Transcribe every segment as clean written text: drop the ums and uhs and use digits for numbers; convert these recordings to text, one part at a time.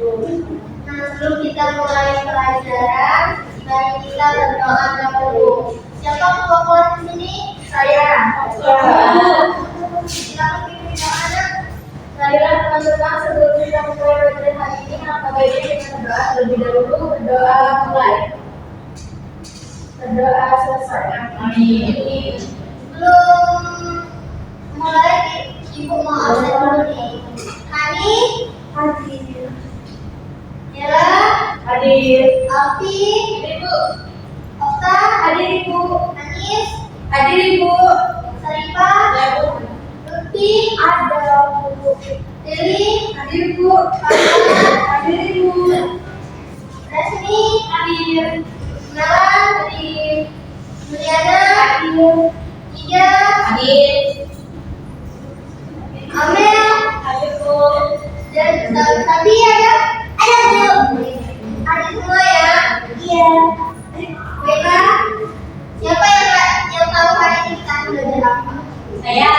Sebelum kita mulai pelajaran, mari kita berdoa dahulu. Siapa pokok di sini? Saya. Silakan pilih doanya. Saya teman-teman sebelum kita mulai pelajaran hari ini, maka baiknya kita berdoa terlebih dahulu. Berdoa mulai. Berdoa selesai. Amin. Sebelum mulai, Ibu mau absen dulu nih. Hani hadir. Yara hadir. Alfi hadir Bu. Okta hadir Ibu. Anis hadir Ibu. Sarifah ya Bu. Lutfi ada Bu. Dewi hadir Bu. Papa hadir Ibu. Resmi hadir. Nalan hadir. Mulyana hadir. Ida hadir. Amel hadir Bu. Dan tadi ada Bu. Ada semua ya? Iya. Baiklah. Siapa yang tahu hari ini kita belajar apa? Saya.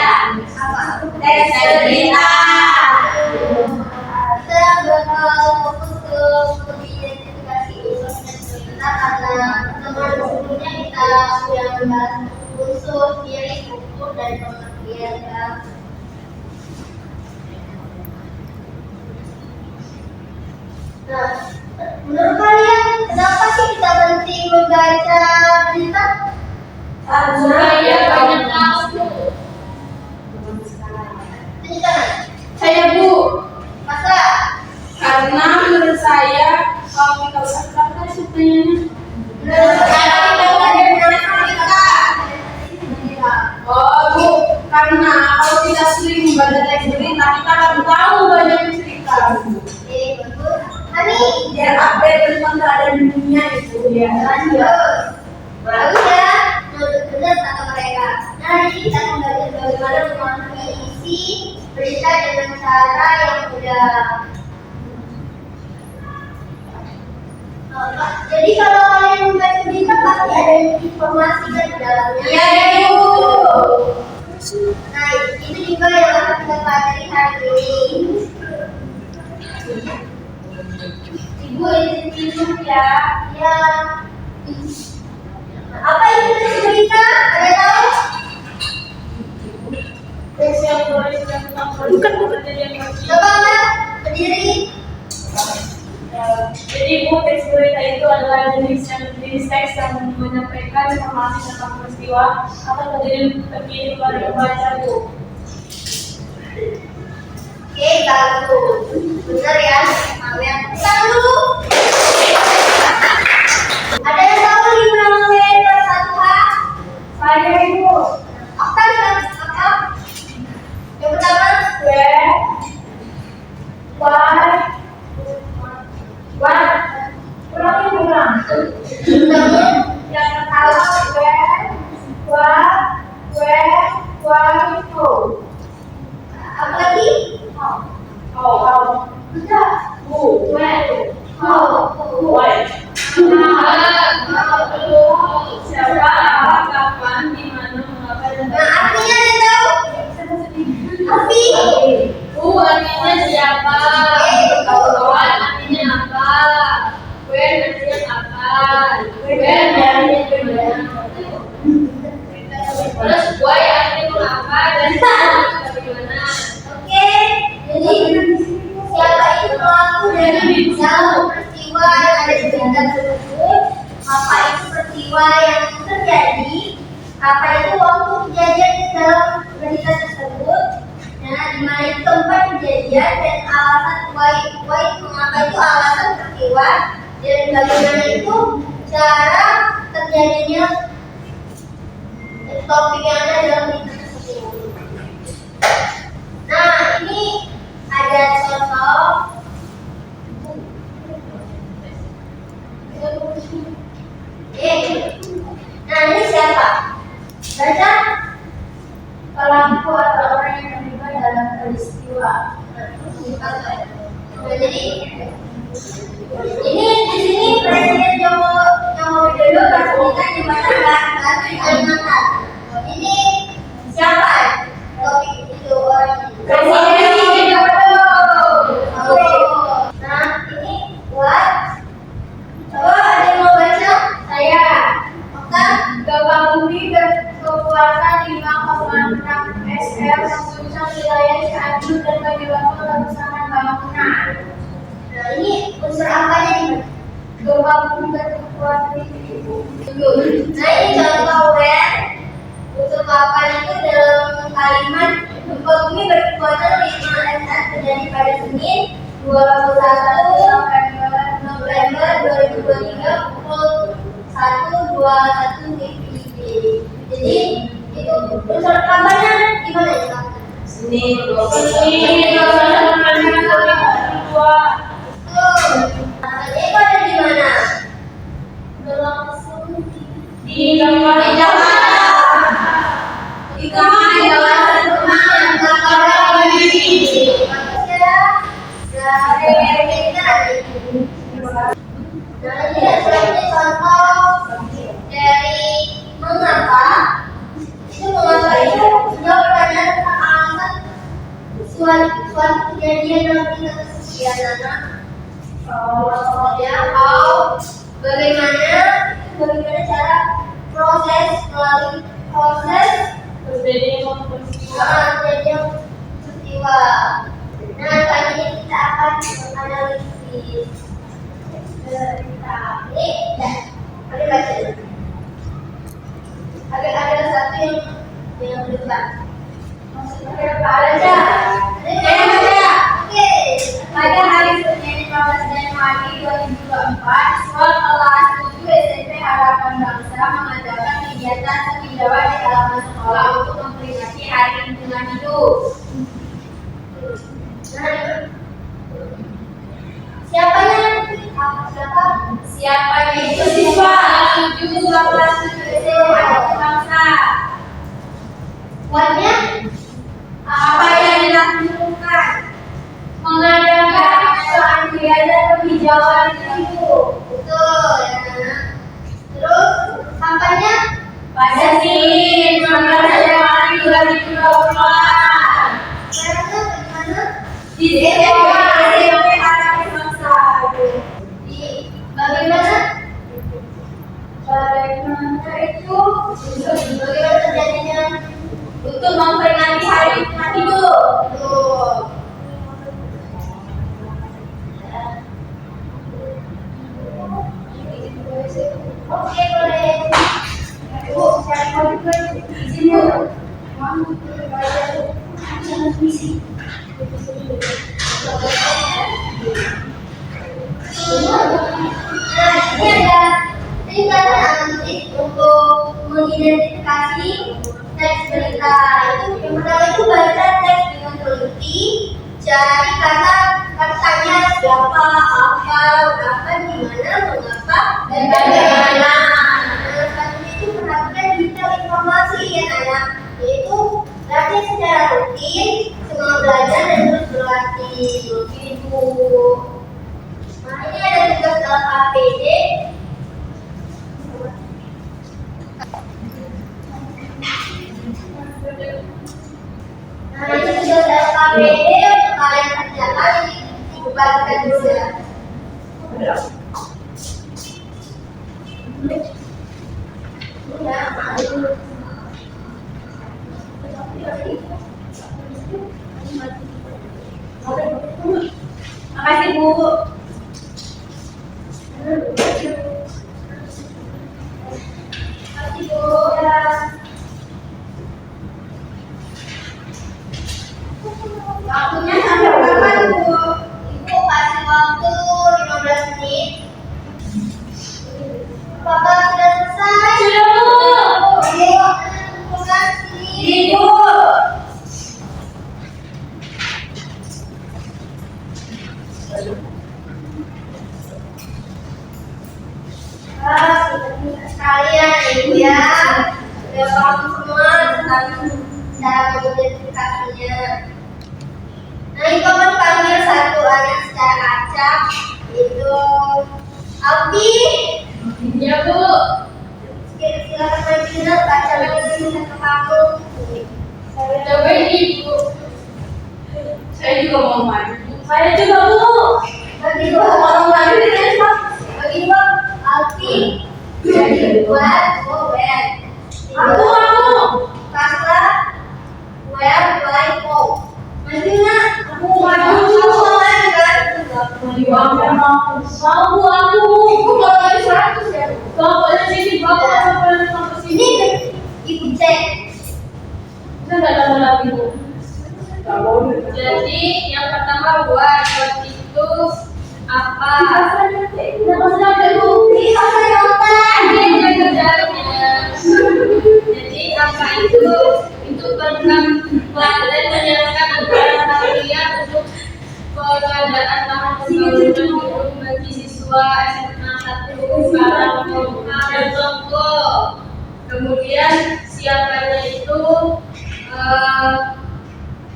Apa? Teks cerita. Kita bakal fokus ke identifikasi unsur teks cerita karena pertemuan sebelumnya kita sudah membahas unsur, ciri, struktur, dan pengertian ya. Nah, menurut kalian kenapa sih kita penting membaca berita? Supaya banyak tahu. Penjelasan. Saya Bu, Masa? karena menurut saya kalau kita udah praktek sebenarnya. Menurut saya kita belajar dari berita. Oh Bu, karena kalau kita sering membaca teks berita kita akan tahu banyak cerita. Oke, bagus. Hani, Biar update tentang keadaan dunia itu ya. lanjut. Bagus ya. Benar kata mereka. Nah, hari ini kita akan belajar bagaimana memahami isi berita dengan cara yang mudah. Jadi kalau kalian membaca berita pasti ada informasi kan di dalamnya. Iya ya Bu. Nah, itu juga yang akan kita pelajari hari ini. Ibu ini ya. Ya. Apa itu teks berita? Ada tahu? Teks yang berita tentang bukan yang Coba Mbak, berdiri. Jadi Bu, teks berita itu adalah jenis teks yang menyampaikan informasi tentang peristiwa atau kejadian terkini pada pembaca Bu. Oke, bagus. Benar ya, Amel. Kita dulu. Ada yang tahu 5 November 1H? Saya Ibu. Okta apa? Yang pertama, yang apa lagi? Siapa, apa, kapan, di mana, mengapa, dan Nah, artinya ada tahu? Arti? Bu, artinya siapa? Kawan artinya apa? When artinya kapan? When artinya gimana? Terus why artinya mengapa dan bagaimana? Oke, jadi siapa itu pelaku dari dalam peristiwa yang ada di berita tersebut? Apa itu peristiwa yang terjadi? Apa itu waktu kejadian dalam berita tersebut? Nah, di mana itu tempat kejadian dan alasan why mengapa itu alasan peristiwa dan bagaimana itu cara terjadinya topik yang ada dalam berita tersebut. Nah, ini ada contoh. Nah, ini siapa? Baca. Pelaku atau orang yang terlibat dalam peristiwa. Nah, jadi ini di sini Presiden Joko Widodo meresmikan jembatan gantung Kalimantan. Ini siapa? Topik itu orang Presiden Joko Widodo. Nah, ini buat coba ada yang mau baca? Saya. Oke. Gempa bumi berkekuatan 5,6 SR mengguncang wilayah Cianjur dan menyebabkan kerusakan bangunan. Nah, ini unsur apanya nih? Gempa bumi berkekuatan Nah, ini contoh ya. Unsur papan itu dalam kalimat gempa bumi berkekuatan 5 SR terjadi pada Senin 21 November 2023 pukul 1:21 WIB. Jadi itu unsur papannya gimana ya? Senin 21 November 2023. Jadi itu ada di mana? Di Jakarta. Di kawasan Kemang, Jakarta ini. Bagus ya. Dari kita ada itu. Nah, ini selanjutnya contoh dari mengapa itu jawab pertanyaan tentang alasan suatu kejadian dalam tingkat kesekian anak. Bagaimana cara melalui proses Terjadinya peristiwa. Nah, kali ini kita akan menganalisis. Ada baca dulu. Ada satu yang lupa. Maksudnya baca. Oke. Pada hari Senin 15 Januari 2024, siswa kelas 7 SMP Harapan Bangsa mengadakan kegiatan tinjauan di halaman sekolah untuk memperingati Hari Lingkungan Hidup. Siapanya? Siapanya itu siswa kelas 7 SMP Harapan Bangsa. Buatnya apa yang dilakukan? Mengadakan kegiatan penghijauan itu. Betul ya. Terus kampanye pada Senin 15 Januari 2024. Bagaimana? Di SMP Harapan Bangsa. Bagaimana itu? Bagaimana terjadinya? Untuk memperingati Hari Lingkungan Hidup. Betul. Oke, boleh. Bu, saya mau juga izin dulu. Nah, ini ada tingkatan analitik untuk mengidentifikasi teks berita. Yang pertama itu baca teks dengan teliti, cari katanya siapa, apa, kapan, di mana, mengapa, dan bagaimana. Nah, selanjutnya itu perhatikan detail informasi ya anak, yaitu latihan secara rutin, semangat belajar dan terus berlatih. Begitu. Nah, ini ada tugas dalam APD. Nah, ini tugas dalam APD untuk kalian kerjakan, ini dibagikan juga. Makasih Bu. Makasih Bu. Ya. Waktunya sampai kapan Bu? Ibu kasih waktu 15 menit. Bapak sudah selesai? Sudah Bu. Oke, terima kasih. Ibu. Sekalian Ibu ya, sudah paham semua tentang cara mengidentifikasinya. Nah, Ibu akan panggil satu anak secara Saya juga Bu. Bagi dua. Kalau lagi ditulis Pak. Bagi dua. Alfi. Jadi buat gower. Aku. Kasra. Gower by ko. Maju nak. Aku maju. Kamu mau lagi kan? Mau Bu aku. Ibu kalau lagi 100 ya. Kalau boleh sini Bapak boleh sampai sini. Ini ibu cek. Saya nggak tahu lagi Bu. Jadi yang pertama buat itu apa? Udah pasti ada Bu. Ini kasih nonton. Ini kerjanya. Jadi apa itu? Itu program pelajaran menyenangkan negara kalian untuk pengadaan tahap pembangunan gedung bagi siswa SMA 1 Karangtengah dan Tonggo. Kemudian siapanya itu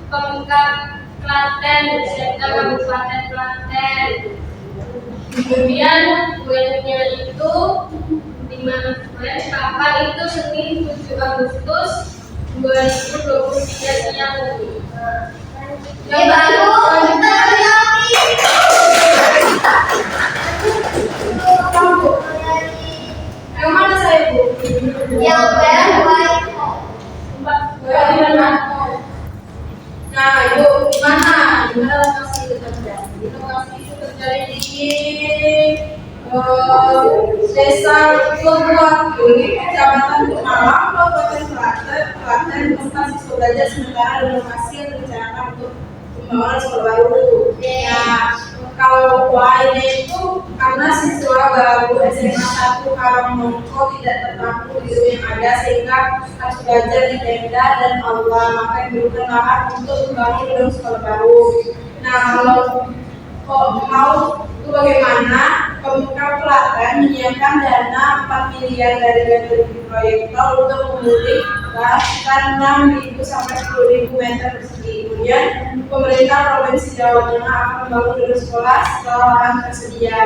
Pemkab Klaten, Serta Kabupaten Klaten. Kemudian kuenya itu di mana kapan itu Senin 7 Agustus 2023 siang. Ya baru kita lagi. Yang mana saya Bu? Yang gower by ko. Nah, Ibu gimana? Gimana lokasi itu terjadi? Lokasi itu terjadi di Desa Lebuak, Kecamatan Pemalang, Kabupaten Klaten, tempat siswa belajar sementara dan lokasi yang direncanakan untuk pembangunan sekolah baru. Nah, kalau lainnya itu karena siswa baru SMA 1 Karangtengah tidak tertampung di gedung yang ada sehingga harus belajar di tenda dan aula, maka dibutuhkan lahan untuk membangun gedung sekolah baru. Nah, kalau mau itu bagaimana? Pemkab Klaten menyiapkan dana 4 miliar dari proyek tol untuk memulih bahkan 6.000 sampai 10.000 meter persegi. Kemudian pemerintah Provinsi Jawa Tengah akan membangun gedung sekolah setelah lahan tersedia.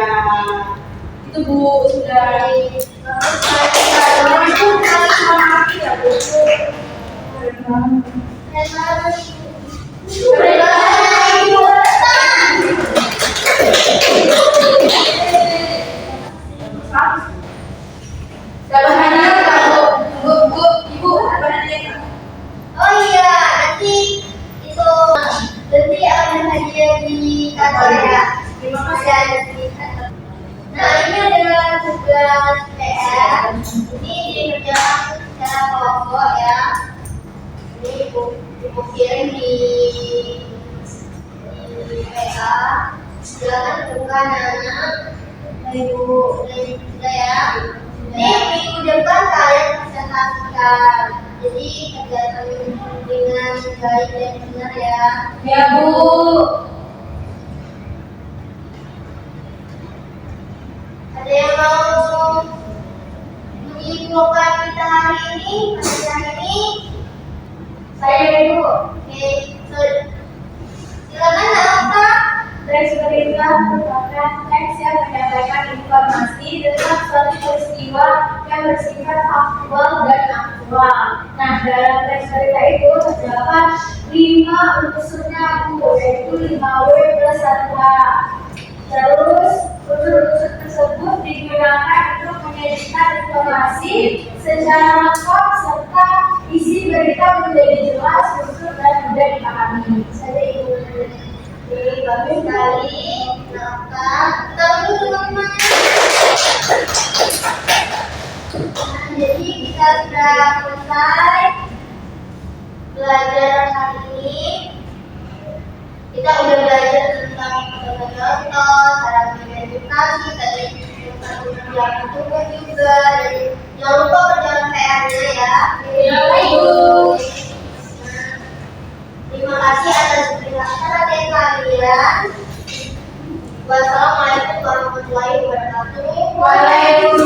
Itu Bu sudah. Itu kali sama api ya Bu. Ibu, apa nanya? Oh iya, nanti akan hadir di kantor ya. Terima kasih. Ada di kantor. Nah, ini adalah tugas PR. Ini dikerjakan secara kelompok ya. Ini ibu kirim di PA. Silakan buka anak. Ibu sudah ya. Ini minggu depan kalian presentasikan. Jadi kerjakan dengan baik dan benar ya. Ya Bu. Ada yang mau menginfokan kita hari ini? Saya dulu. Oke, silakan apa? Baik, seperti itulah merupakan teks yang menyampaikan informasi tentang suatu peristiwa yang bersifat faktual dan aktual. Nah, dalam teks cerita itu terdapat 5 unsurnya yaitu 5W plus 1A. Terus unsur-unsur tersebut digunakan untuk menyajikan informasi secara lengkap serta isi berita menjadi jelas, unsur dan mudah dipahami. Saya ibu. Oke, bagus sekali. Maka kita dulu teman-teman. Nah, jadi kita sudah selesai belajar hari ini. Kita udah belajar tentang contoh, cara mengedukasi, tadi tentang kerjaan tugas juga, dan jangan lupa kerjaan PR-nya ya. Ya, Bu. Terima kasih atas perhatian kalian. Wassalamualaikum warahmatullahi wabarakatuh. Waalaikumsalam.